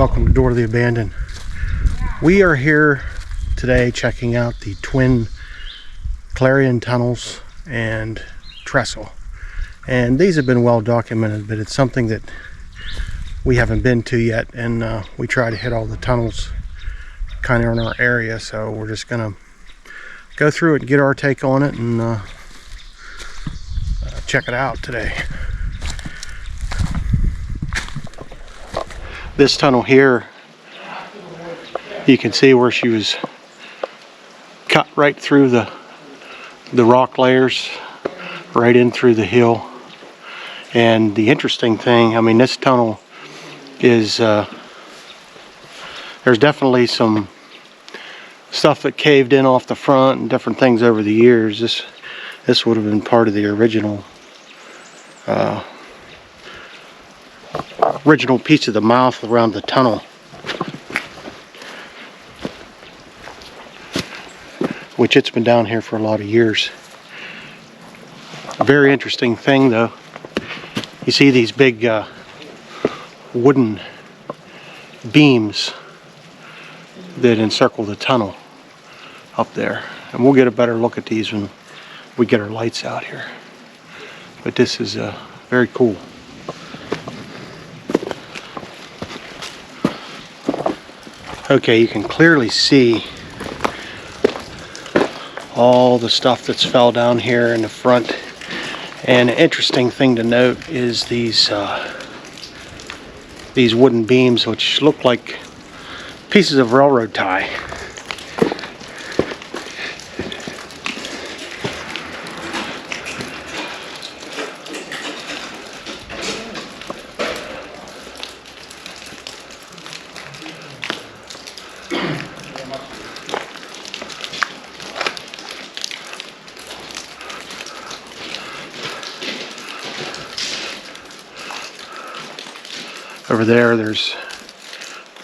welcome to Door to the Abandoned. We are here today checking out the twin Clarion tunnels and Trestle. And these have been well documented, but it's something that we haven't been to yet, and we try to hit all the tunnels kind of in our area, so we're just gonna go through it and get our take on it and check it out today. This tunnel here, you can see where she was cut right through the rock layers, right in through the hill. And the interesting thing, I mean, this tunnel is, there's definitely some stuff that caved in off the front and different things over the years. This would have been part of the original piece of the mouth around the tunnel, which it's been down here for a lot of years. A very interesting thing though, you see these big wooden beams that encircle the tunnel up there, and we'll get a better look at these when we get our lights out here. But this is very cool. Okay, you can clearly see all the stuff that's fell down here in the front. And an interesting thing to note is these wooden beams, which look like pieces of railroad tie. Over there's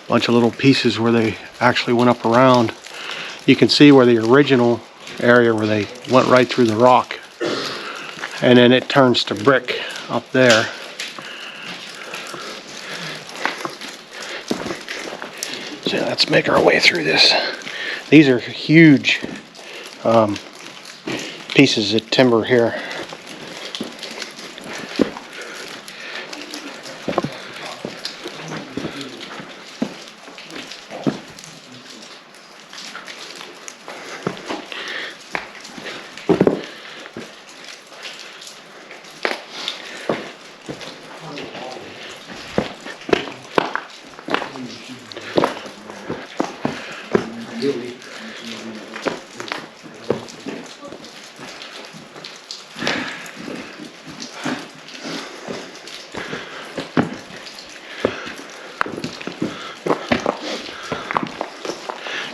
a bunch of little pieces where they actually went up around. You can see where the original area where they went right through the rock, and then it turns to brick up there. So let's make our way through this. These are huge pieces of timber here.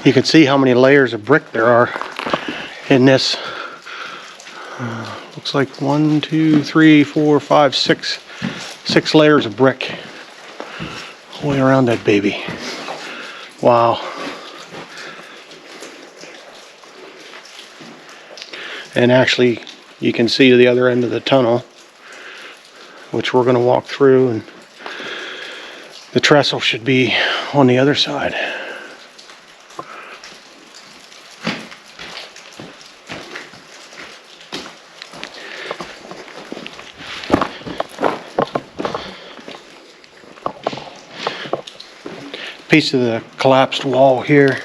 You can see how many layers of brick there are in this. Looks like 1, 2, 3, 4, 5, 6 layers of brick all the way around that baby. Wow. And actually, you can see the other end of the tunnel, which we're going to walk through, and the trestle should be on the other side. Piece of the collapsed wall here,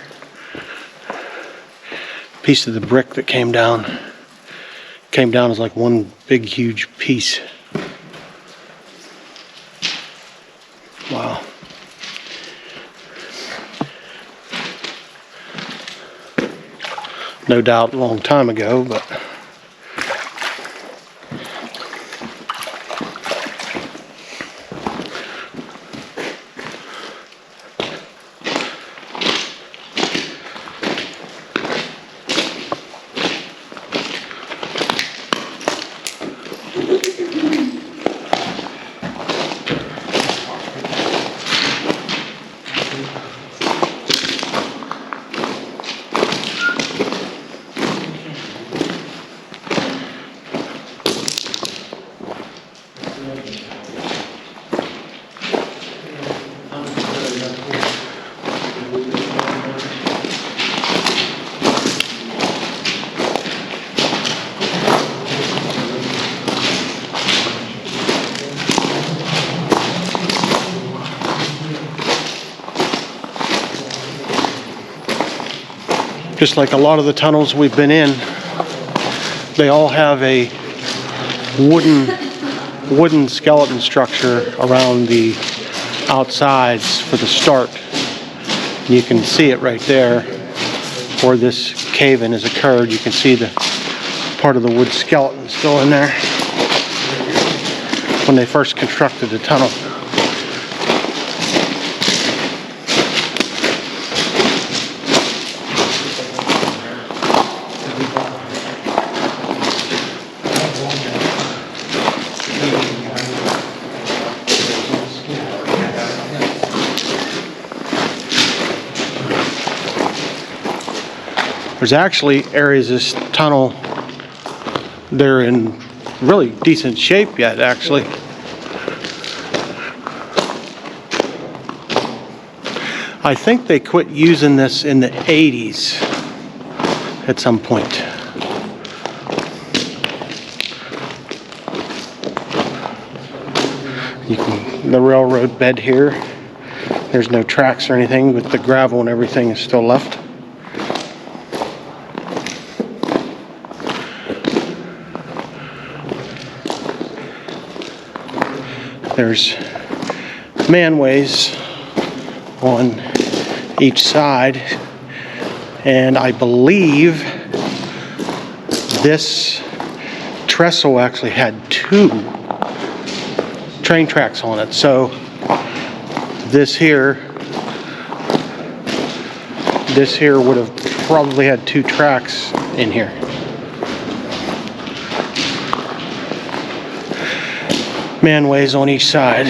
piece of the brick that came down as like one big huge piece. Wow. No doubt a long time ago, but Just like a lot of the tunnels we've been in, they all have a wooden skeleton structure around the outsides for the start. You can see it right there where this cave-in has occurred. You can see the part of the wood skeleton still in there when they first constructed the tunnel. There's actually areas of this tunnel, they're in really decent shape yet, actually. I think they quit using this in the 80s at some point. The railroad bed here, there's no tracks or anything, but the gravel and everything is still left. There's manways on each side, and I believe this trestle actually had 2 train tracks on it. So this here would have probably had 2 tracks in here. Manways on each side.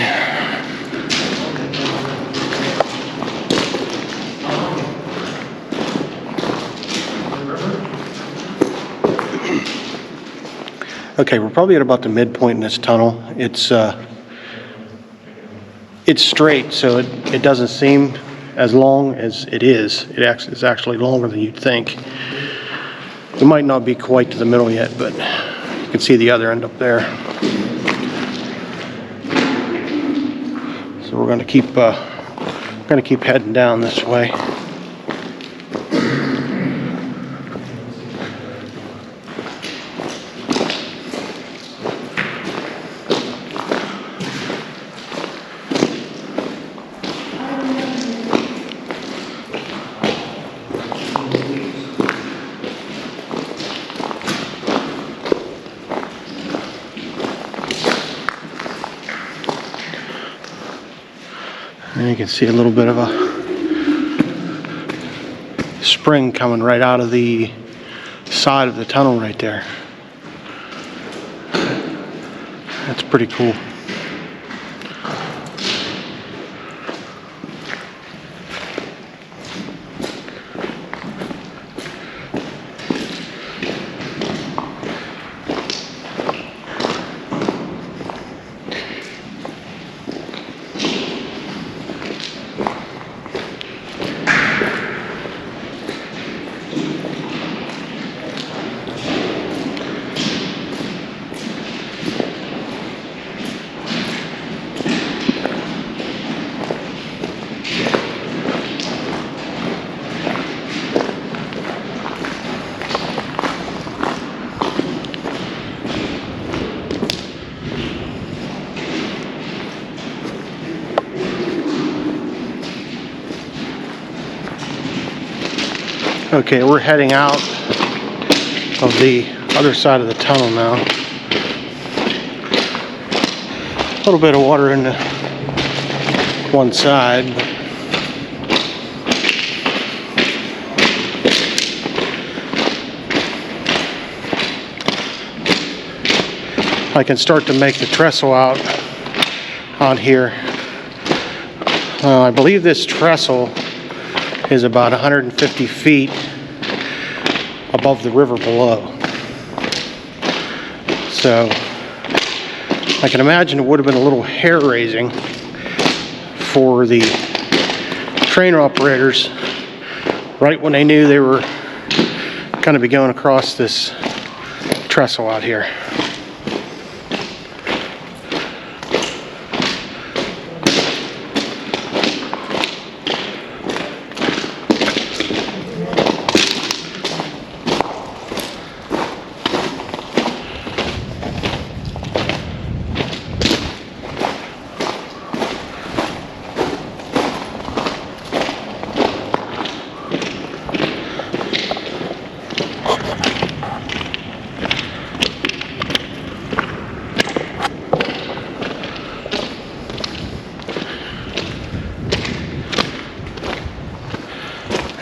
Okay, we're probably at about the midpoint in this tunnel. It's straight, so it doesn't seem as long as it is. It's actually longer than you'd think. It might not be quite to the middle yet, but you can see the other end up there. So we're going to keep heading down this way. And you can see a little bit of a spring coming right out of the side of the tunnel right there. That's pretty cool. Okay, we're heading out of the other side of the tunnel now. A little bit of water in the one side, but I can start to make the trestle out on here. I believe this trestle is about 150 feet above the river below. So I can imagine it would have been a little hair-raising for the train operators right when they knew they were going to be going across this trestle out here.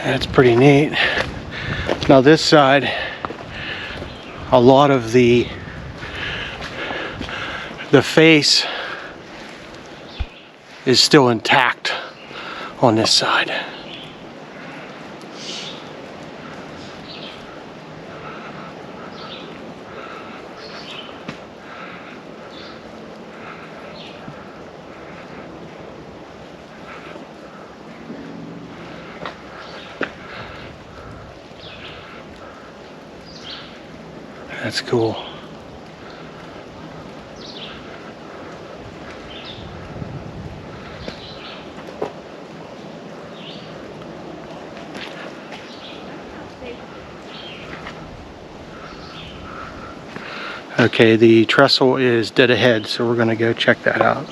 That's pretty neat. Now this side, a lot of the face is still intact on this side. That's cool. Okay, the trestle is dead ahead, so we're gonna go check that out.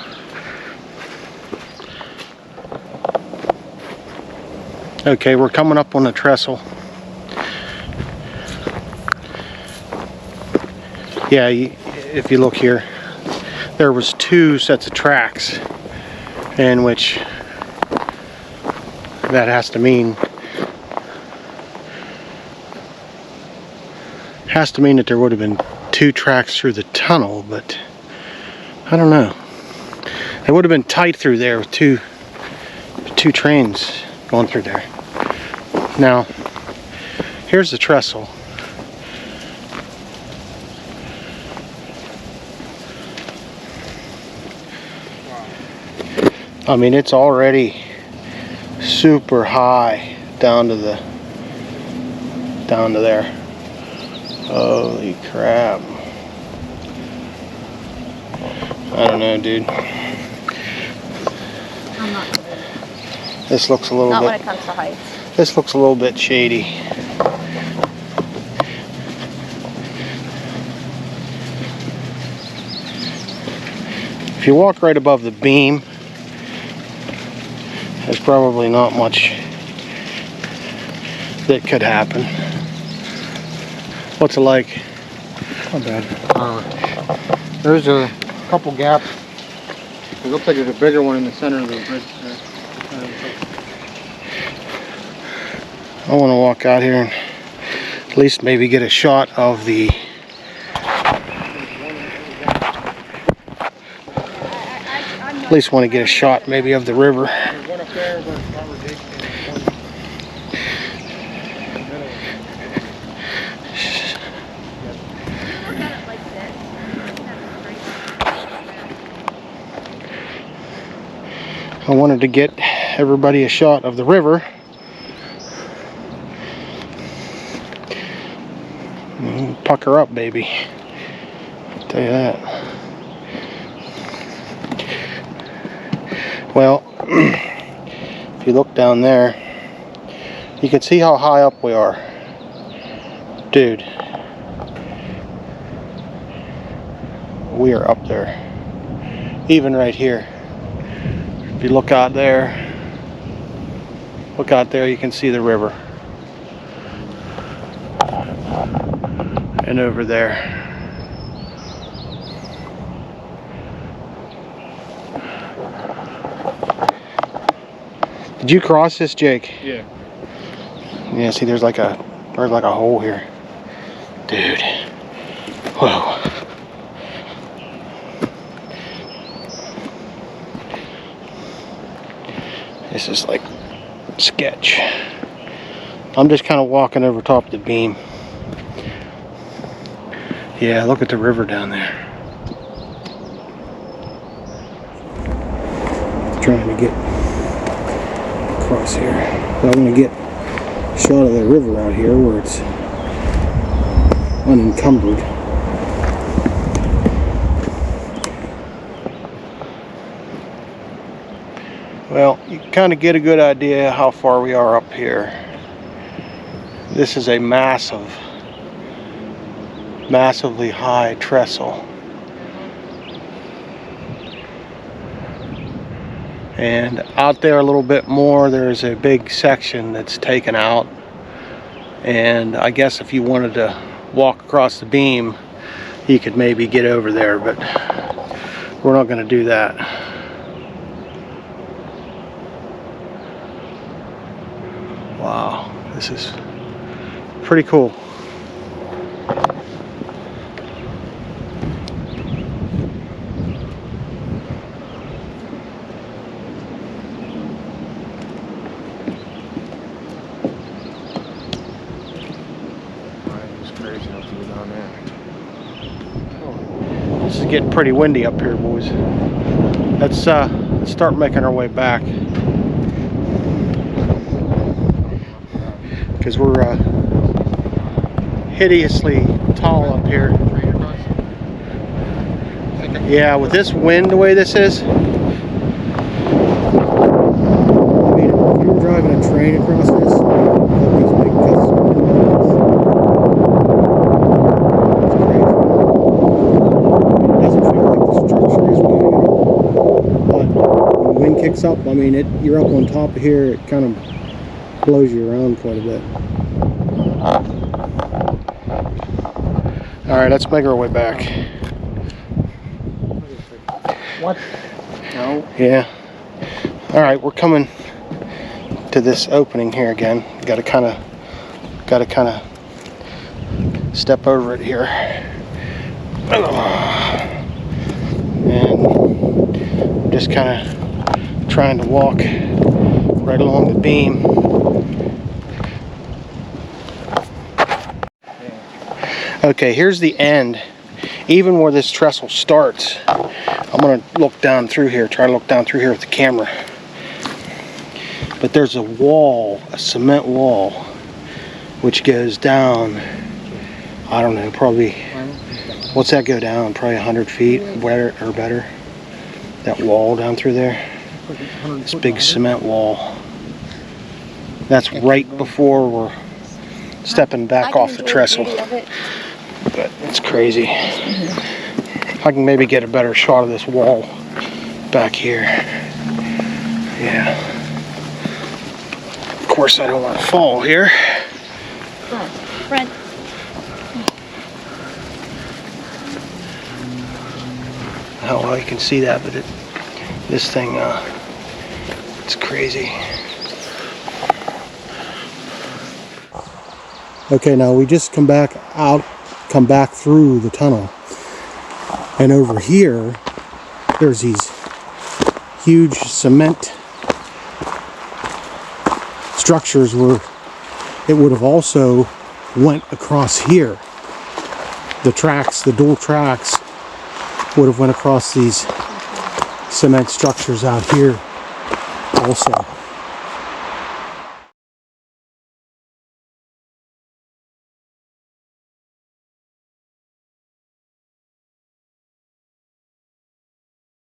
Okay, we're coming up on the trestle. Yeah, if you look here, there was 2 sets of tracks, in which that has to mean that there would have been 2 tracks through the tunnel, but I don't know. It would have been tight through there with two trains going through there. Now, here's the trestle. I mean, it's already super high down to there. Holy crap. I don't know, dude. I'm not. This looks a little bit. Not when it comes to heights. This looks a little bit shady. If you walk right above the beam, there's probably not much that could happen. What's it like? Not bad. There's a couple gaps. It looks like there's a bigger one in the center of the bridge there. I want to walk out here and at least maybe get a shot of the at least want to get a shot maybe of the river. There's one up there, but it's not ridiculous. I wanted to get everybody a shot of the river. Pucker up, baby. I'll tell you that. Well, if you look down there, you can see how high up we are. Dude, we are up there. Even right here. If you look out there, you can see the river. And over there. Did you cross this, Jake? Yeah. Yeah, see there's like a hole here. Dude. Whoa. This is like sketch. I'm just kind of walking over top of the beam. Yeah, look at the river down there. Trying to get across here. But I want to get a shot of the river out here where it's unencumbered. Well, you kind of get a good idea how far we are up here. This is a massively high trestle. And out there a little bit more, there's a big section that's taken out. And I guess if you wanted to walk across the beam, you could maybe get over there, but we're not going to do that. Wow, this is pretty cool. It's crazy enough to go down there. This is getting pretty windy up here, boys. Let's start making our way back, because we're hideously tall up here. Yeah, with this wind the way this is, I mean, if you were driving a train across this, these big gusts of wind like this, it's crazy. It doesn't feel like the structure is moving at all, but when the wind kicks up, I mean, you're up on top of here, it kind of blows you around quite a bit. All right, let's make our way back. What? No. Yeah. All right, we're coming to this opening here again. Got to kind of step over it here, and just kind of trying to walk right along the beam. Okay, here's the end. Even where this trestle starts, I'm gonna look down through here, try to look down through here with the camera. But there's a wall, a cement wall, which goes down, I don't know, probably, what's that go down? Probably 100 feet or better. That wall down through there. This big cement wall. That's right before we're stepping back off the trestle. But it's crazy. I can maybe get a better shot of this wall back here. Yeah. Of course, I don't want to fall here. Fred. How well you can see that, but this thing, it's crazy. Okay, now we just come back through the tunnel. And over here, there's these huge cement structures where it would have also went across here. The tracks, the dual tracks, would have went across these cement structures out here also.